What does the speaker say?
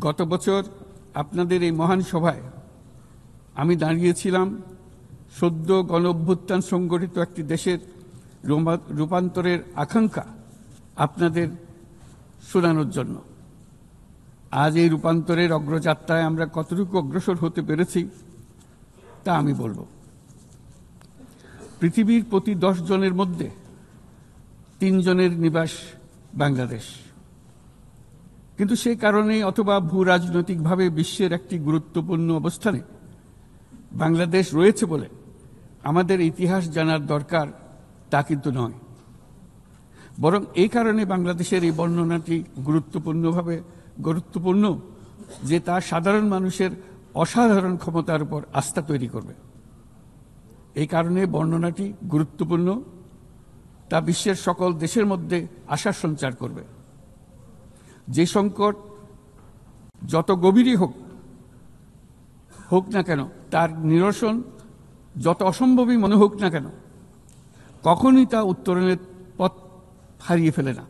গত বছর আপনাদের এই মহান সভায় আমি দাঁড়িয়েছিলাম সদ্য গণঅভ্যুত্থান সংগঠিত একটি দেশের রূপান্তরের আকাঙ্ক্ষা আপনাদের শোনানোর জন্য। আজ এই রূপান্তরের অগ্রযাত্রায় আমরা কতটুকু অগ্রসর হতে পেরেছি তা আমি বলব। পৃথিবীর প্রতি 10 জনের মধ্যে 3 জনের নিবাস বাংলাদেশ, কিন্তু সেই কারণে অথবা ভূ রাজনৈতিকভাবে বিশ্বের একটি গুরুত্বপূর্ণ অবস্থানে বাংলাদেশ রয়েছে বলে আমাদের ইতিহাস জানার দরকার তা কিন্তু নয়, বরং এই কারণে বাংলাদেশের এই বর্ণনাটি গুরুত্বপূর্ণ যে তা সাধারণ মানুষের অসাধারণ ক্ষমতার উপর আস্থা তৈরি করবে। এই কারণে বর্ণনাটি গুরুত্বপূর্ণ, তা বিশ্বের সকল দেশের মধ্যে আশার সঞ্চার করবে। যে সংকট যত গভীরই হোক না কেন, তার নিরসন যত অসম্ভবই মনে হোক না কেন, কখনোই তা উত্তরণের পথ হারিয়ে ফেলে না।